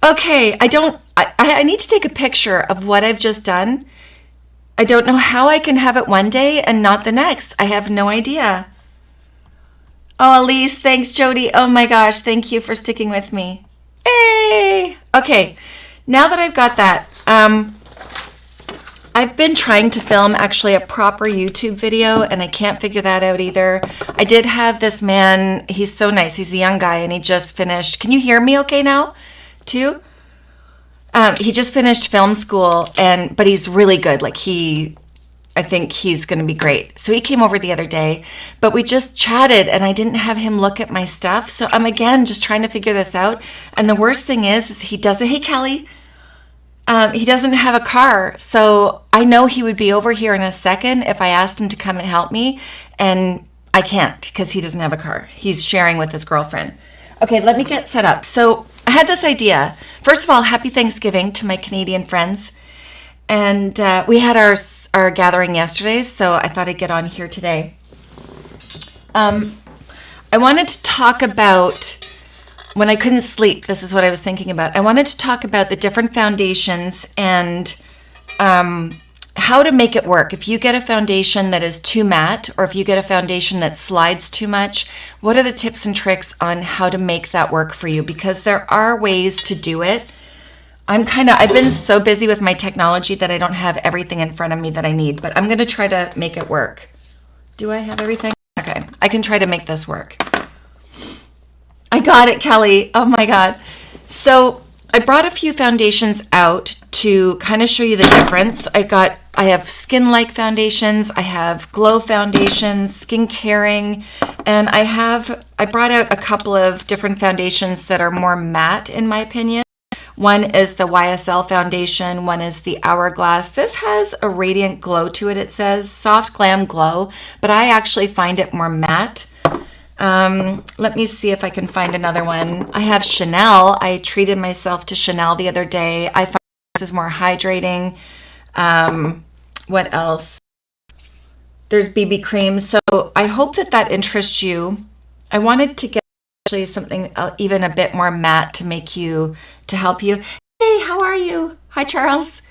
Okay, I need to take a picture of what I've just done. I don't know how I can have it one day and not the next. I have no idea. Oh, Elise, thanks, Jody. Oh my gosh, thank you for sticking with me. Hey! Okay, now that I've got that, I've been trying to film actually a proper YouTube video and I can't figure that out either. I did have this man, he's so nice, he's a young guy and he just finished, can you hear me okay now too? He just finished film school but he's really good. I think he's going to be great. So he came over the other day, but we just chatted and I didn't have him look at my stuff. So I'm again just trying to figure this out. And the worst thing is he doesn't, hey Kelly, he doesn't have a car. So I know he would be over here in a second if I asked him to come and help me. And I can't because he doesn't have a car. He's sharing with his girlfriend. Okay, let me get set up. So I had this idea. First of all, happy Thanksgiving to my Canadian friends. And we had our gathering yesterday, so I thought I'd get on here today. I wanted to talk about, when I couldn't sleep, this is what I was thinking about. I wanted to talk about the different foundations and how to make it work. If you get a foundation that is too matte, or if you get a foundation that slides too much, what are the tips and tricks on how to make that work for you? Because there are ways to do it. I've been so busy with my technology that I don't have everything in front of me that I need, but I'm going to try to make it work. Do I have everything? Okay, I can try to make this work. I got it, Kelly. Oh my God. So I brought a few foundations out to kind of show you the difference. I have skin-like foundations, I have glow foundations, skin caring, and I brought out a couple of different foundations that are more matte in my opinion. One is the YSL foundation, one is the Hourglass. This has a radiant glow to it. It says soft glam glow, but I actually find it more matte. Let me see if I can find another one. I have Chanel. I treated myself to Chanel the other day. I find this is more hydrating. What else? There's BB cream. So I hope that interests you. I wanted to get actually something even a bit more matte to help you. Hey, how are you? Hi, Charles.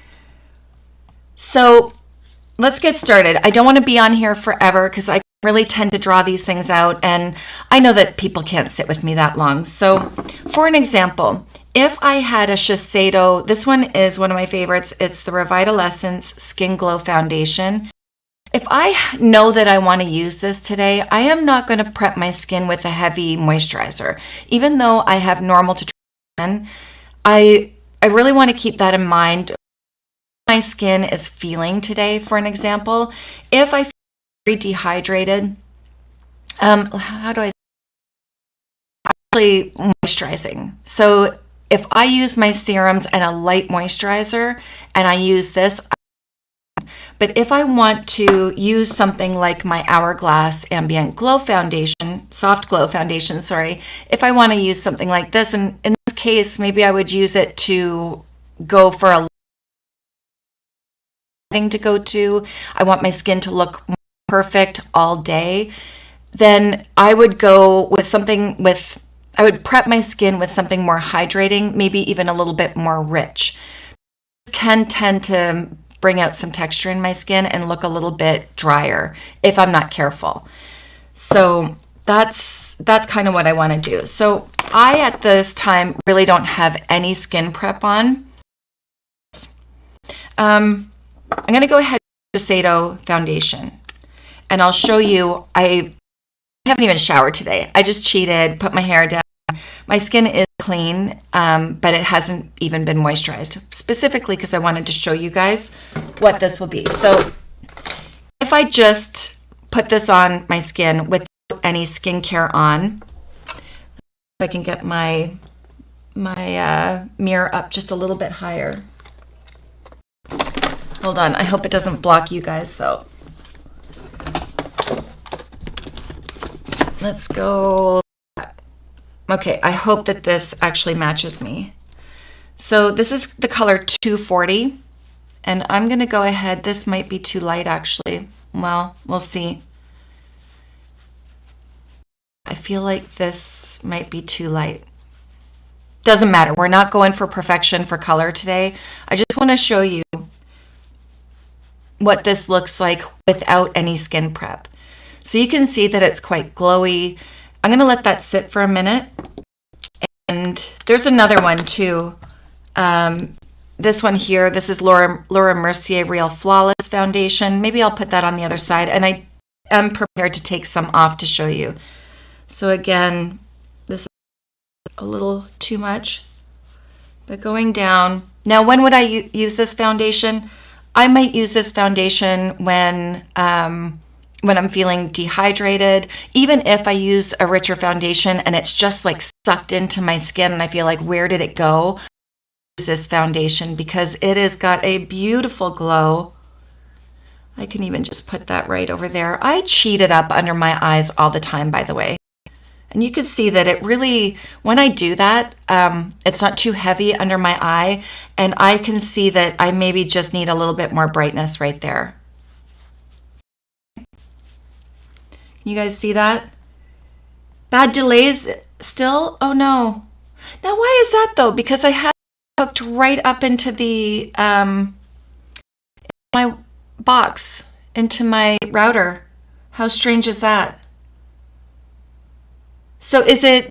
So let's get started. I don't want to be on here forever because I really tend to draw these things out and I know that people can't sit with me that long. So for an example, if I had a Shiseido, this one is one of my favorites. It's the Revitalescence Skin Glow Foundation. If I know that I want to use this today, I am not going to prep my skin with a heavy moisturizer. Even though I have normal to skin, I really want to keep that in mind. My skin is feeling today, for an example. If I feel very dehydrated, how do I actually moisturizing? So if I use my serums and a light moisturizer and I use this, but if I want to use something like my Hourglass Ambient Glow Foundation, Soft Glow Foundation, sorry, if I want to use something like this, and in this case, maybe I would use it to go for a thing to go to, I want my skin to look perfect all day, then I would go with I would prep my skin with something more hydrating, maybe even a little bit more rich. This can tend to bring out some texture in my skin and look a little bit drier if I'm not careful. So that's kind of what I want to do. So I at this time really don't have any skin prep on. I'm going to go ahead with the Shiseido foundation and I'll show you. I haven't even showered today. I just cheated, put my hair down. My skin is clean, but it hasn't even been moisturized, specifically because I wanted to show you guys what this will be. So if I just put this on my skin without any skincare on, if I can get my mirror up just a little bit higher. Hold on, I hope it doesn't block you guys though. Let's go. Okay, I hope that this actually matches me. So this is the color 240, and I'm gonna go ahead. This might be too light actually. Well, we'll see. I feel like this might be too light. Doesn't matter. We're not going for perfection for color today. I just want to show you what this looks like without any skin prep. So you can see that it's quite glowy. I'm going to let that sit for a minute. And there's another one too. This one here, this is Laura Mercier Real Flawless Foundation. Maybe I'll put that on the other side. And I am prepared to take some off to show you. So again, this is a little too much. But going down. Now, when would I use this foundation? I might use this foundation when I'm feeling dehydrated. Even if I use a richer foundation and it's just like sucked into my skin and I feel like, where did it go? Use this foundation because it has got a beautiful glow. I can even just put that right over there. I cheat it up under my eyes all the time, by the way. And you can see that it really, when I do that, it's not too heavy under my eye. And I can see that I maybe just need a little bit more brightness right there. You guys see that? Bad delays still? Oh no. Now why is that though? Because I have hooked right up into the my box, into my router. How strange is that? So is it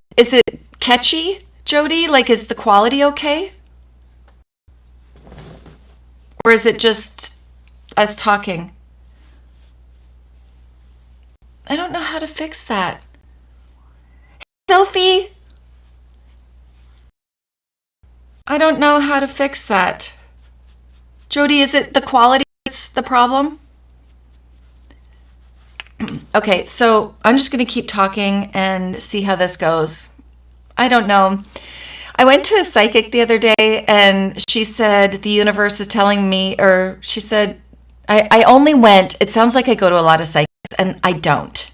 catchy, Jody? Like, is the quality okay? Or is it just us talking? I don't know how to fix that. Hey, Sophie? I don't know how to fix that. Jody, is it the quality that's the problem? Okay, so I'm just going to keep talking and see how this goes. I don't know. I went to a psychic the other day and she said the universe is telling me, or she said, I only went, it sounds like I go to a lot of psychics and I don't.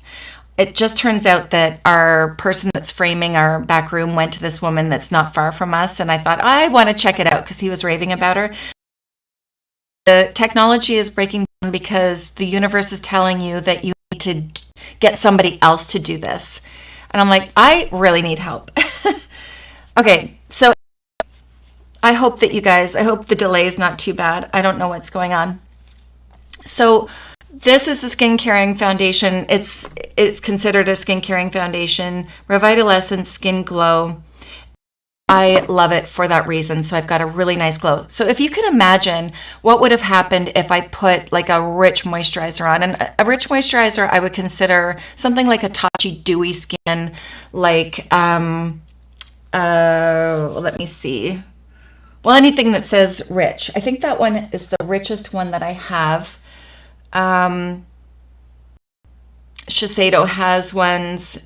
It just turns out that our person that's framing our back room went to this woman that's not far from us, and I thought, I want to check it out because he was raving about her. The technology is breaking down because the universe is telling you that you need to get somebody else to do this. And I'm like, I really need help. Okay, so I hope that you guys, I hope the delay is not too bad. I don't know what's going on. So this is the Skin Caring Foundation. It's considered a skin caring foundation. Revitaliscent Skin Glow. I love it for that reason. So I've got a really nice glow. So if you can imagine what would have happened if I put like a rich moisturizer on. And a rich moisturizer I would consider something like a Touchy Dewy Skin, like let me see. Well, anything that says rich. I think that one is the richest one that I have. Shiseido has ones,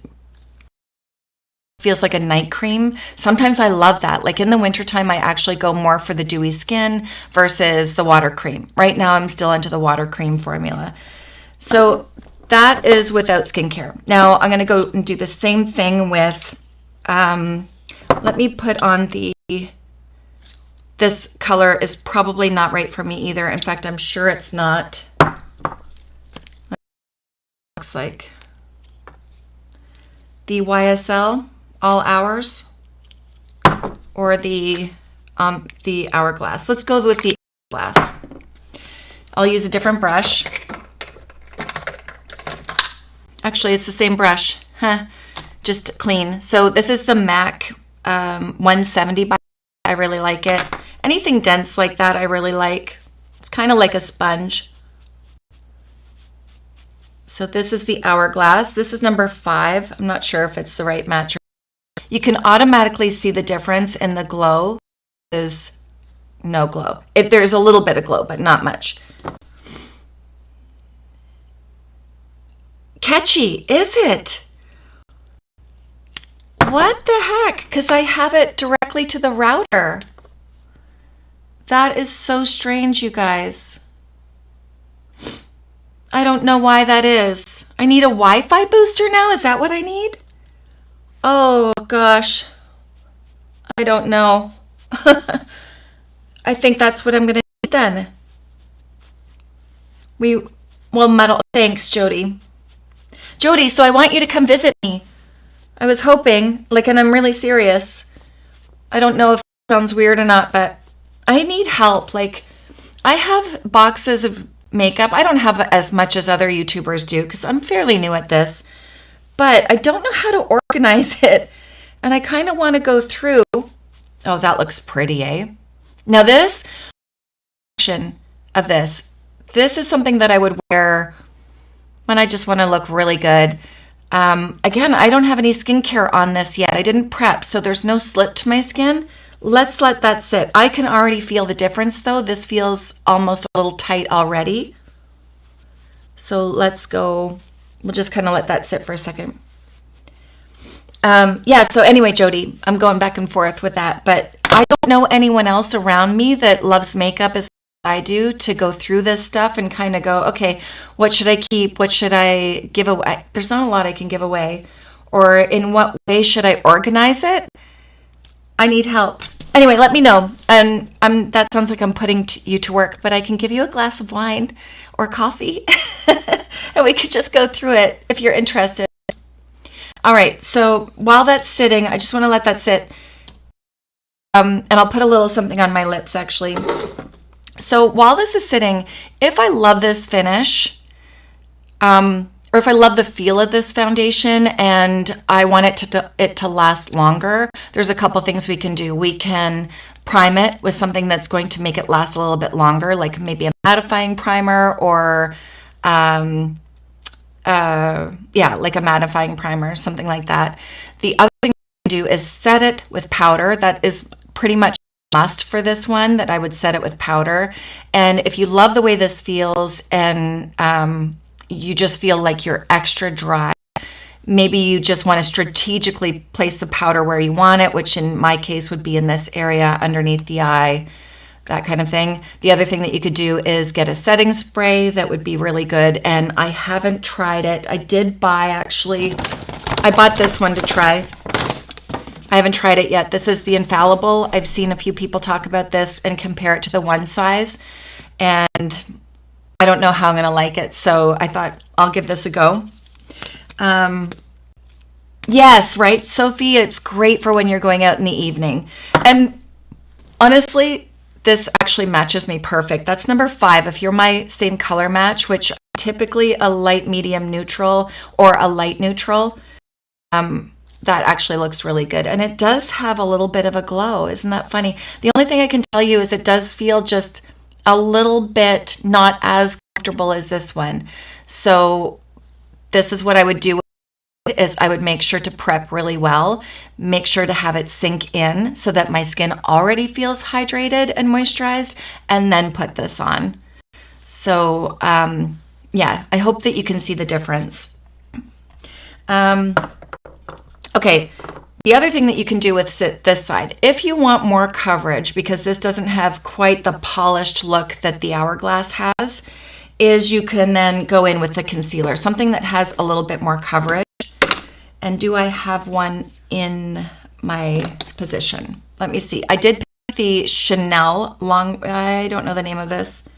feels like a night cream. Sometimes I love that. Like in the wintertime, I actually go more for the dewy skin versus the water cream. Right now, I'm still into the water cream formula. So that is without skincare. Now I'm going to go and do the same thing with, let me put on this color is probably not right for me either. In fact, I'm sure it's not. Looks like the YSL All Hours or the Hourglass. Let's go with the Hourglass. I'll use a different brush. Actually, it's the same brush, just clean. So this is the MAC 170 by. I really like it. Anything dense like that, I really like. It's kind of like a sponge. So this is the Hourglass. This is number 5. I'm not sure if it's the right match. You can automatically see the difference in the glow. Is no glow. There's a little bit of glow, but not much. Catchy, is it? What the heck? Because I have it directly to the router. That is so strange, you guys. I don't know why that is. I need a Wi-Fi booster now? Is that what I need? Oh, gosh. I don't know. I think that's what I'm going to need then. Well, metal. Thanks, Jody. Jody, so I want you to come visit me. I was hoping, like, and I'm really serious. I don't know if it sounds weird or not, but I need help. Like, I have boxes of makeup. I don't have as much as other YouTubers do because I'm fairly new at this, but I don't know how to organize it. And I kind of want to go through. Oh, that looks pretty, eh? Now this of this is something that I would wear when I just want to look really good. Again, I don't have any skincare on this yet. I didn't prep, so there's no slip to my skin. Let's let that sit. I can already feel the difference though. This feels almost a little tight already. So let's go. We'll just kind of let that sit for a second. Yeah, so anyway, Jody, I'm going back and forth with that, but I don't know anyone else around me that loves makeup as I do to go through this stuff and kind of go, okay, what should I keep? What should I give away? There's not a lot I can give away. Or in what way should I organize it? I need help. Anyway, let me know. And that sounds like I'm putting you to work, but I can give you a glass of wine or coffee and we could just go through it if you're interested. All right, so while that's sitting, I just want to let that sit. And I'll put a little something on my lips actually. So while this is sitting, if I love this finish, or if I love the feel of this foundation and I want it to last longer, there's a couple things we can do. We can prime it with something that's going to make it last a little bit longer, like maybe a mattifying primer or, yeah, like a mattifying primer, something like that. The other thing we can do is set it with powder. That is pretty much a must for this one, that I would set it with powder. And if you love the way this feels and you just feel like you're extra dry, maybe you just want to strategically place the powder where you want it, which in my case would be in this area underneath the eye, that kind of thing. The other thing that you could do is get a setting spray. That would be really good. And I haven't tried it. I did buy, actually, I bought this one to try. I haven't tried it yet. This is the Infallible. I've seen a few people talk about this and compare it to the one size. And I don't know how I'm going to like it. So I thought I'll give this a go. Yes, right, Sophie? It's great for when you're going out in the evening. And honestly, this actually matches me perfect. That's number 5. If you're my same color match, which typically a light, medium, neutral, or a light neutral, that actually looks really good. And it does have a little bit of a glow. Isn't that funny? The only thing I can tell you is it does feel just a little bit not as comfortable as this one. So this is what I would do, is I would make sure to prep really well, make sure to have it sink in so that my skin already feels hydrated and moisturized, and then put this on. So yeah, I hope that you can see the difference. Okay, the other thing that you can do with this side, if you want more coverage, because this doesn't have quite the polished look that the Hourglass has, is you can then go in with the concealer, something that has a little bit more coverage. And do I have one in my position? Let me see. I did pick the Chanel I don't know the name of this,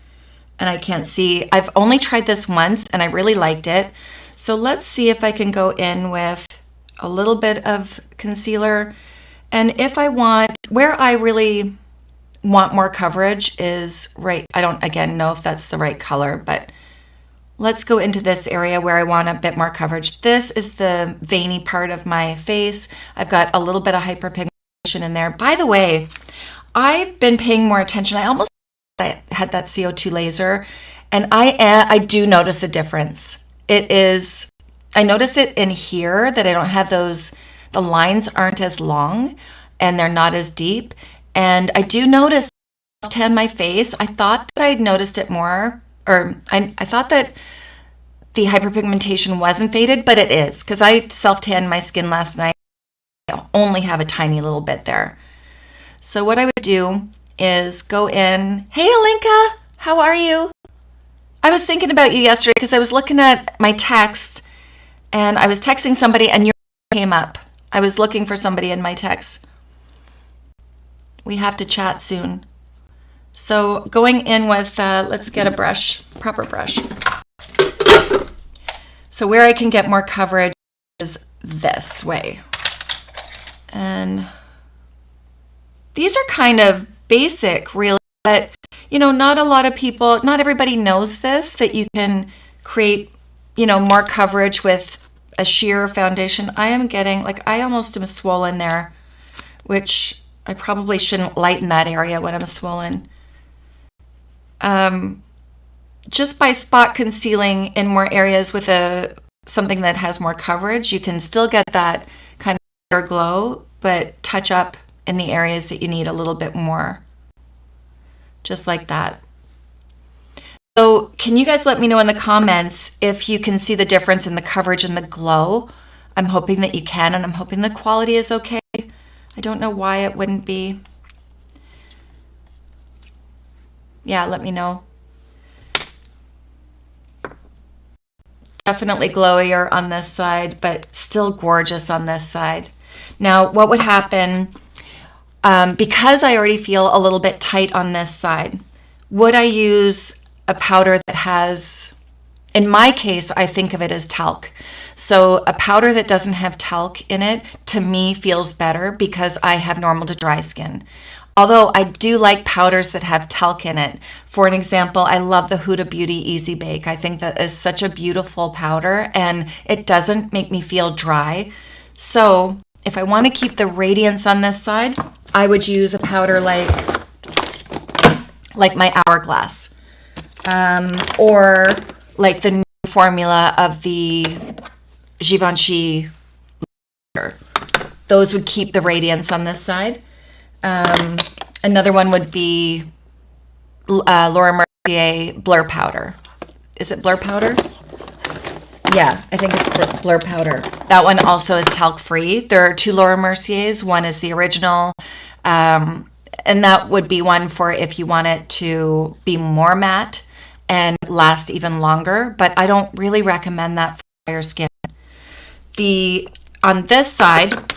and I can't see. I've only tried this once and I really liked it. So let's see if I can go in with a little bit of concealer. And if I want, where I really want more coverage is right, I don't again know if that's the right color, but let's go into this area where I want a bit more coverage. This is the veiny part of my face. I've got a little bit of hyperpigmentation in there. By the way, I've been paying more attention. I almost had that CO2 laser, and I do notice a difference. It is, I notice it in here that I don't have those, the lines aren't as long and they're not as deep. And I do notice tan my face. I thought that I'd noticed it more, or I thought that the hyperpigmentation wasn't faded, but it is, because I self-tanned my skin last night. I only have a tiny little bit there. So what I would do is go in. Hey, Alinka, how are you? I was thinking about you yesterday because I was looking at my text and I was texting somebody and your name came up. I was looking for somebody in my text. We have to chat soon. So going in with, let's get a brush, proper brush. So where I can get more coverage is this way. And These are kind of basic, really, but you know, not a lot of people, not everybody knows this, that you can create, you know, more coverage with a sheer foundation. I am getting, like, I almost am swollen there, which I probably shouldn't lighten that area when I'm swollen. Just by spot concealing in more areas with something that has more coverage, you can still get that kind of glow, but touch up in the areas that you need a little bit more. Just like that. So can you guys let me know in the comments if you can see the difference in the coverage and the glow? I'm hoping that you can, and I'm hoping the quality is okay. I don't know why it wouldn't be. Yeah, let me know. Definitely glowier on this side, but still gorgeous on this side. Now, what would happen, because I already feel a little bit tight on this side, would I use a powder that has, in my case, I think of it as talc. So a powder that doesn't have talc in it, to me, feels better because I have normal to dry skin. Although I do like powders that have talc in it. For an example, I love the Huda Beauty Easy Bake. I think that is such a beautiful powder, and it doesn't make me feel dry. So if I want to keep the radiance on this side, I would use a powder like my Hourglass, or like the new formula of the Givenchy. Those would keep the radiance on this side. Another one would be Laura Mercier Blur Powder. Is it Blur Powder? Yeah, I think it's Blur Powder. That one also is talc free. There are two Laura Merciers. One is the original, and that would be one for if you want it to be more matte and last even longer, but I don't really recommend that for your skin. On this side,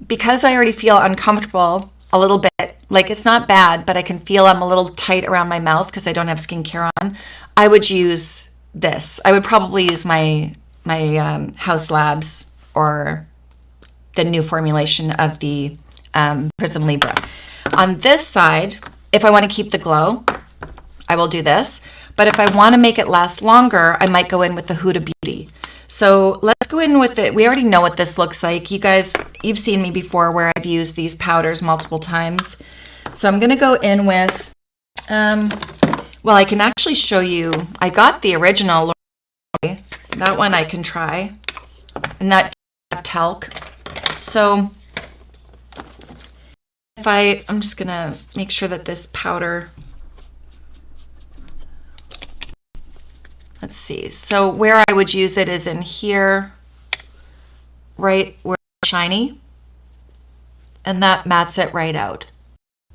because I already feel uncomfortable a little bit, like it's not bad, but I can feel I'm a little tight around my mouth because I don't have skincare on, I would use this. I would probably use my House Labs or the new formulation of the Prism Libra. On this side, if I want to keep the glow, I will do this. But if I want to make it last longer, I might go in with the Huda Beauty. So let's go in with it. We already know what this looks like. You guys, you've seen me before where I've used these powders multiple times. So I'm going to go in with, well, I can actually show you. I got the original. That one I can try. And that talc. So I'm just going to make sure that this powder, let's see. So where I would use it is in here, right where it's shiny, and that mats it right out.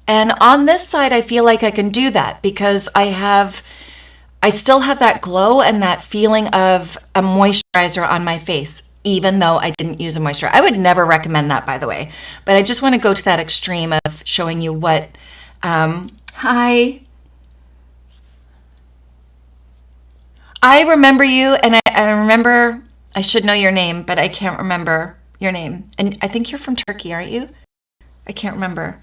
And on this side, I feel like I can do that because I still have that glow and that feeling of a moisturizer on my face, even though I didn't use a moisturizer. I would never recommend that, by the way, but I just want to go to that extreme of showing you what, hi. I remember you, and I remember, I should know your name, but I can't remember your name. And I think you're from Turkey, aren't you? I can't remember.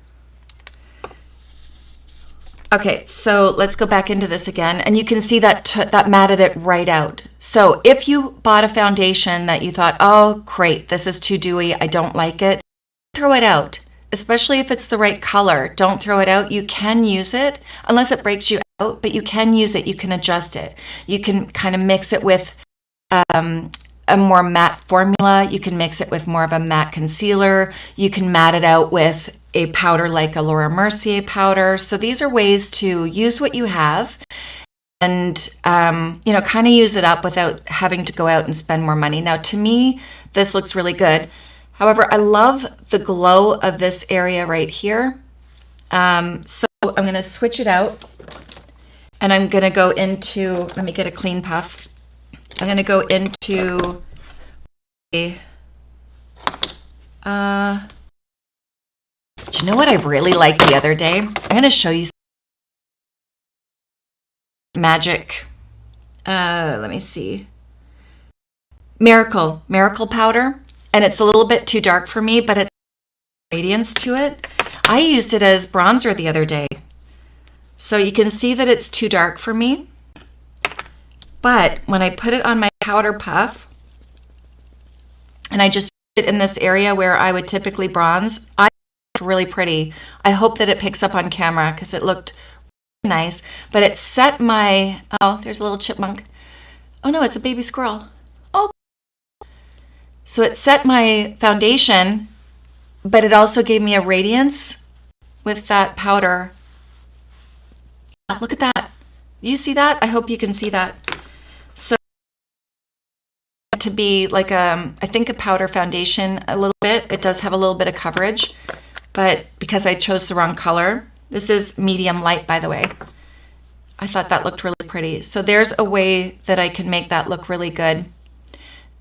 Okay, so let's go back into this again, and you can see that that matted it right out. So if you bought a foundation that you thought, oh, great, this is too dewy, I don't like it, throw it out. Especially if it's the right color, don't throw it out. You can use it, unless it breaks you out, but you can use it, you can adjust it. You can kind of mix it with a more matte formula. You can mix it with more of a matte concealer. You can matte it out with a powder like a Laura Mercier powder. So these are ways to use what you have and, you know, kind of use it up without having to go out and spend more money. Now, to me, this looks really good. However, I love the glow of this area right here. So I'm going to switch it out and I'm going to go into, let me get a clean puff. I'm going to go into a, do you know what I really liked the other day? I'm going to show you magic. Let me see. Miracle powder. And it's a little bit too dark for me, but it's radiance to it. I used it as bronzer the other day. So you can see that it's too dark for me. But when I put it on my powder puff, and I just put it in this area where I would typically bronze, I looked really pretty. I hope that it picks up on camera because it looked really nice. But it set my, oh, there's a little chipmunk. Oh no, it's a baby squirrel. Oh. So it set my foundation, but it also gave me a radiance with that powder. Look at that. You see that? I hope you can see that. So to be like I think a powder foundation a little bit. It does have a little bit of coverage, but because I chose the wrong color, this is medium light, by the way. I thought that looked really pretty. So there's a way that I can make that look really good.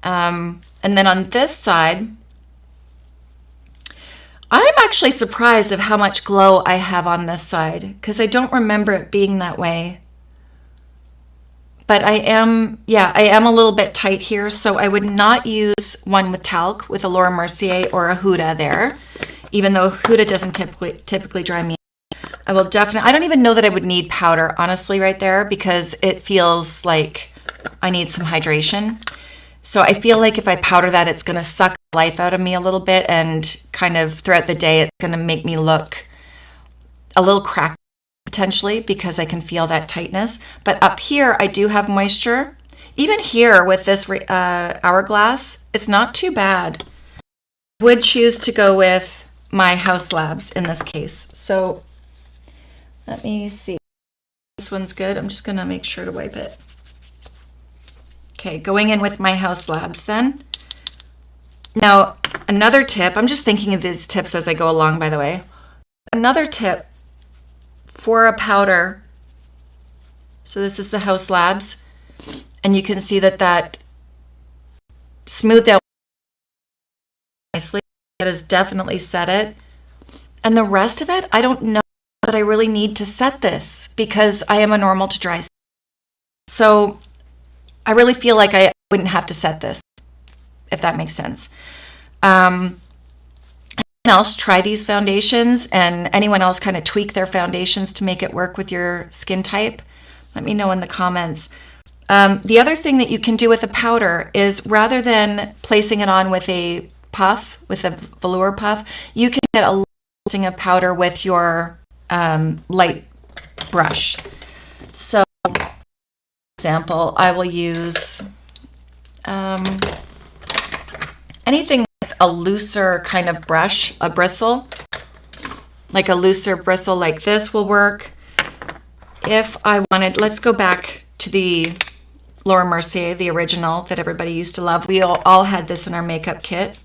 And then on this side, I'm actually surprised at how much glow I have on this side because I don't remember it being that way. But I am a little bit tight here, so I would not use one with talc with a Laura Mercier or a Huda there, even though Huda doesn't typically dry me. I will definitely, I don't even know that I would need powder, honestly, right there, because it feels like I need some hydration. So I feel like if I powder that, it's going to suck the life out of me a little bit, and kind of throughout the day, it's going to make me look a little cracked potentially because I can feel that tightness. But up here, I do have moisture. Even here with this hourglass, it's not too bad. I would choose to go with my House Labs in this case. So let me see. This one's good. I'm just going to make sure to wipe it. Okay, going in with my House Labs then. Now, another tip, I'm just thinking of these tips as I go along, by the way. Another tip for a powder, so this is the House Labs, and you can see that that smoothed out nicely. That has definitely set it. And the rest of it, I don't know that I really need to set this because I am a normal to dry. So I really feel like I wouldn't have to set this, if that makes sense. Else, try these foundations, and anyone else kind of tweak their foundations to make it work with your skin type. Let me know in the comments. The other thing that you can do with a powder is rather than placing it on with a puff, with a velour puff, you can get a little of powder with your light brush. So, for example, I will use anything with a looser kind of brush, a bristle, like a looser bristle like this will work. If I wanted, let's go back to the Laura Mercier, the original that everybody used to love. We all had this in our makeup kit.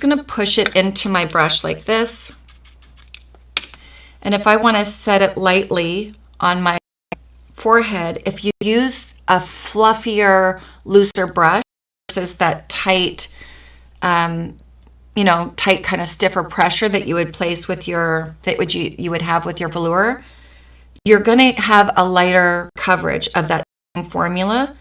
I'm going to push it into my brush like this. And if I want to set it lightly on my forehead, if you use a fluffier, looser brush versus that tight, tight kind of stiffer pressure that you would place with your, you would have with your velour, you're going to have a lighter coverage of that formula.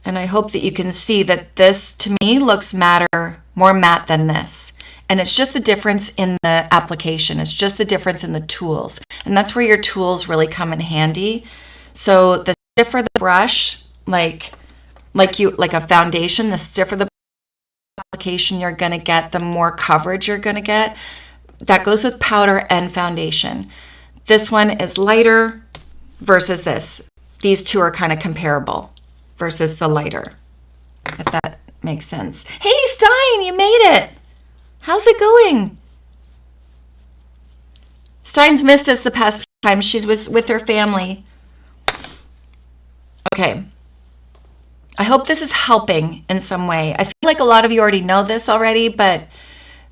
And I hope that you can see that this, to me, looks more matte than this. And it's just the difference in the application. It's just the difference in the tools. And that's where your tools really come in handy. So the stiffer the brush, like a foundation, the stiffer the application you're going to get, the more coverage you're going to get. That goes with powder and foundation. This one is lighter versus this. These two are kind of comparable versus the lighter, if that makes sense. Hey, Stein, you made it. How's it going? Stein's missed us the past few times. She's with her family. Okay. I hope this is helping in some way. I feel like a lot of you already know this already, but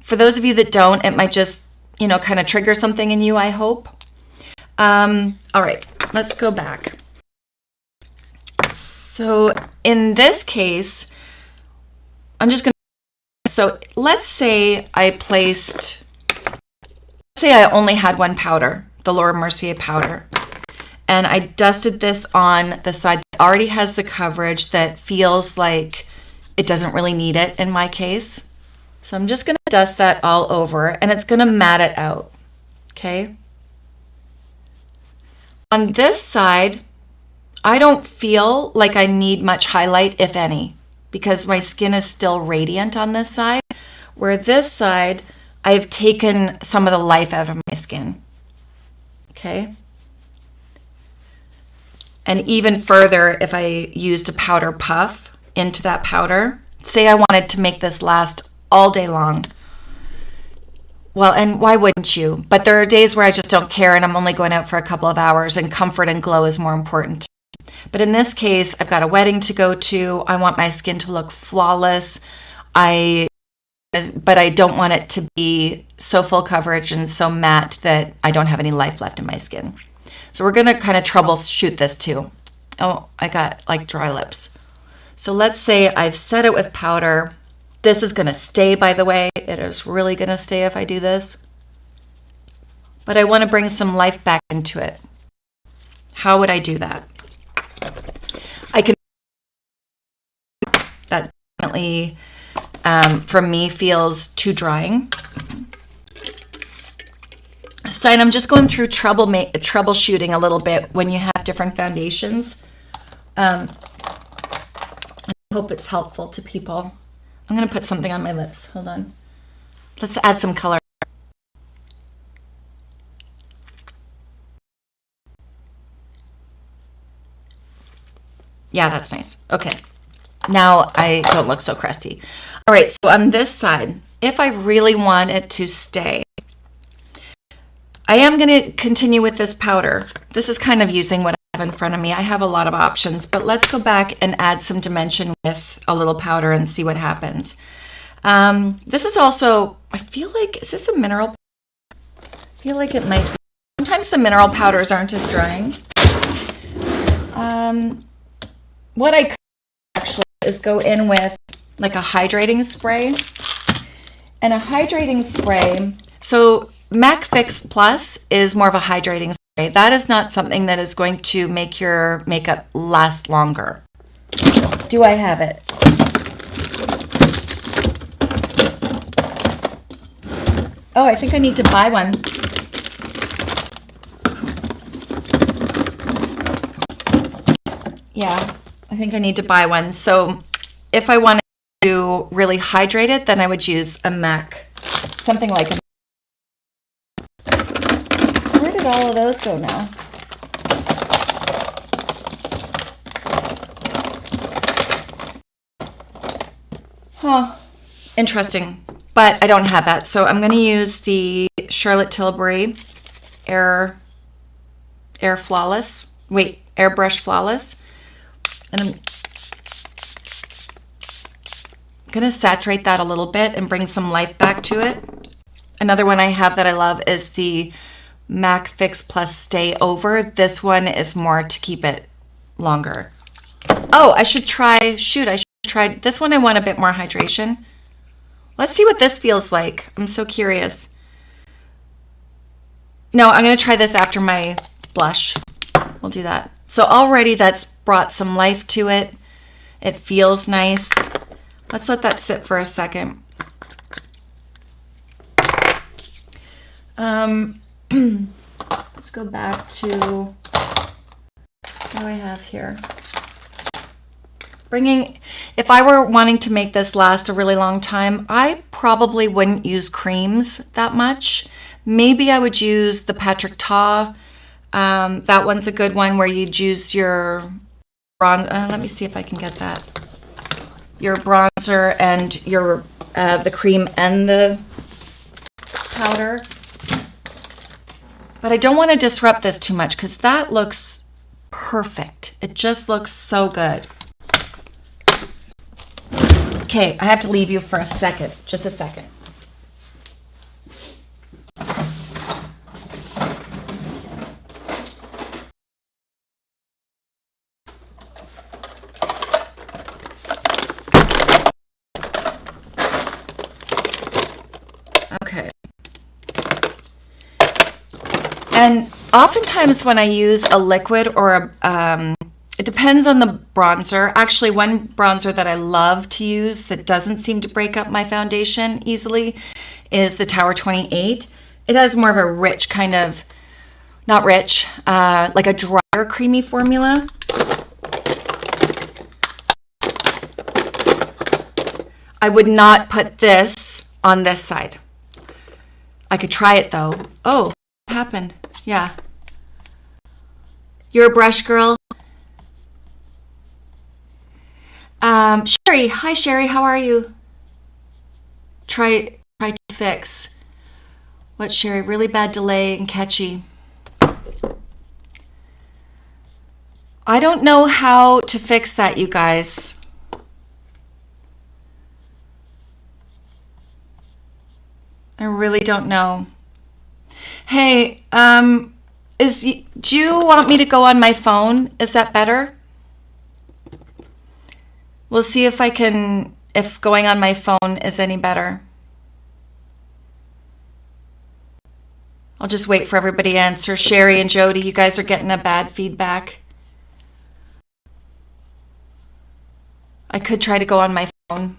for those of you that don't, it might just, kind of trigger something in you, I hope. All right, let's go back. So in this case, I'm just going to, so let's say I only had one powder, the Laura Mercier powder, and I dusted this on the side that already has the coverage that feels like it doesn't really need it in my case. So I'm just going to dust that all over, and it's going to mat it out. Okay. On this side, I don't feel like I need much highlight, if any, because my skin is still radiant on this side, where this side, I've taken some of the life out of my skin. Okay. And even further, if I used a powder puff into that powder, say I wanted to make this last all day long. Well, and why wouldn't you? But there are days where I just don't care and I'm only going out for a couple of hours and comfort and glow is more important. But in this case, I've got a wedding to go to. I want my skin to look flawless. But I don't want it to be so full coverage and so matte that I don't have any life left in my skin. So we're going to kind of troubleshoot this too. Oh, I got like dry lips. So let's say I've set it with powder. This is going to stay, by the way. It is really going to stay if I do this. But I want to bring some life back into it. How would I do that? I can... That definitely, for me, feels too drying. So I'm just going through troubleshooting a little bit when you have different foundations. I hope it's helpful to people. I'm going to put something on my lips. Hold on. Let's add some color. Yeah, that's nice. Okay. Now I don't look so crusty. All right, so on this side, if I really want it to stay, I am going to continue with this powder. This is kind of using what I have in front of me. I have a lot of options, but let's go back and add some dimension with a little powder and see what happens. This is also, I feel like, is this a mineral? I feel like it might be. Sometimes the mineral powders aren't as drying. What I could actually is go in with like a hydrating spray. And a hydrating spray, so MAC Fix Plus is more of a hydrating spray. That is not something that is going to make your makeup last longer. Do I have it? Oh, I think I need to buy one. Yeah, I think I need to buy one. So if I wanted to really hydrate it, then I would use a MAC, something like a... Where did all of those go now? Huh, interesting. But I don't have that, so I'm going to use the Charlotte Tilbury Airbrush Flawless. And I'm going to saturate that a little bit and bring some life back to it. Another one I have that I love is the MAC Fix Plus Stay Over. This one is more to keep it longer. Oh, I should try this one. I want a bit more hydration. Let's see what this feels like. I'm so curious. No, I'm going to try this after my blush. We'll do that. So already that's brought some life to it. It feels nice. Let's let that sit for a second. Let's go back to what do I have here? If I were wanting to make this last a really long time, I probably wouldn't use creams that much. Maybe I would use the Patrick Ta. That one's a good one where you'd use your bronzer. Let me see if I can get that. Your bronzer and your the cream and the powder. But I don't want to disrupt this too much because that looks perfect. It just looks so good. Okay, I have to leave you for a second, just a second. Okay. And oftentimes when I use a liquid or It depends on the bronzer. Actually, one bronzer that I love to use that doesn't seem to break up my foundation easily is the Tower 28. It has more of a rich kind of, not rich, like a drier creamy formula. I would not put this on this side. I could try it though. Oh, what happened? Yeah. You're a brush girl. Sherry. Hi, Sherry. How are you? Try to fix. What, Sherry? Really bad delay and catchy. I don't know how to fix that, you guys. I really don't know. Hey, do you want me to go on my phone? Is that better? We'll see if if going on my phone is any better. I'll just wait for everybody to answer. Sherry and Jody, you guys are getting a bad feedback. I could try to go on my phone.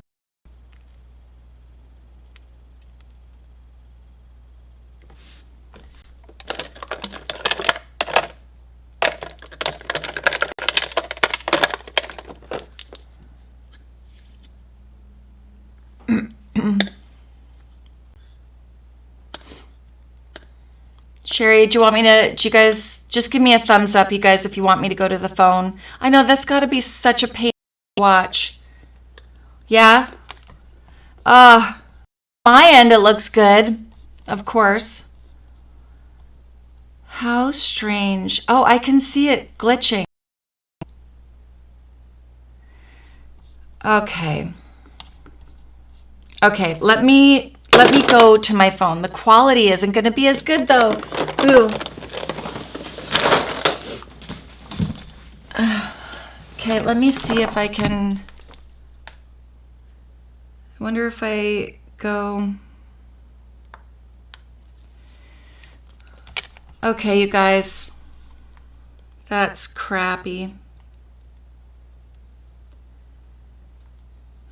Sherry, do you guys just give me a thumbs up, you guys, if you want me to go to the phone? I know that's got to be such a pain to watch. Yeah? My end, it looks good. Of course. How strange. Oh, I can see it glitching. Okay. Okay, let me go to my phone. The quality isn't going to be as good though. Ooh. Okay, let me see if I can. I wonder if I go. Okay, you guys. That's crappy.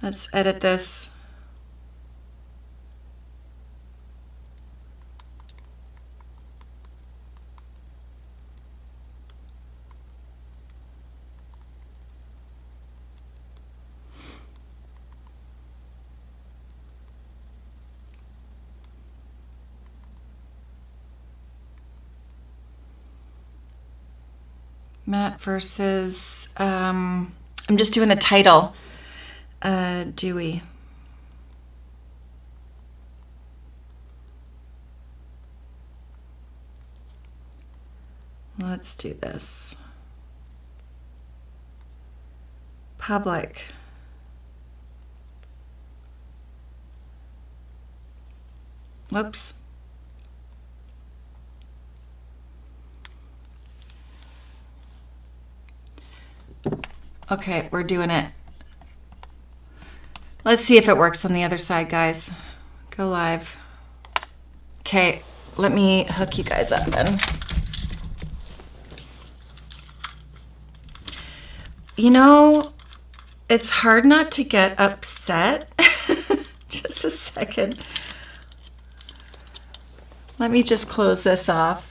Let's edit this. Matte versus, I'm just doing a title, DEWY. Let's do this. Public. Whoops. Okay, we're doing it. Let's see if it works on the other side, guys. Go live. Okay, let me hook you guys up then. You know, it's hard not to get upset. Just a second. Let me just close this off.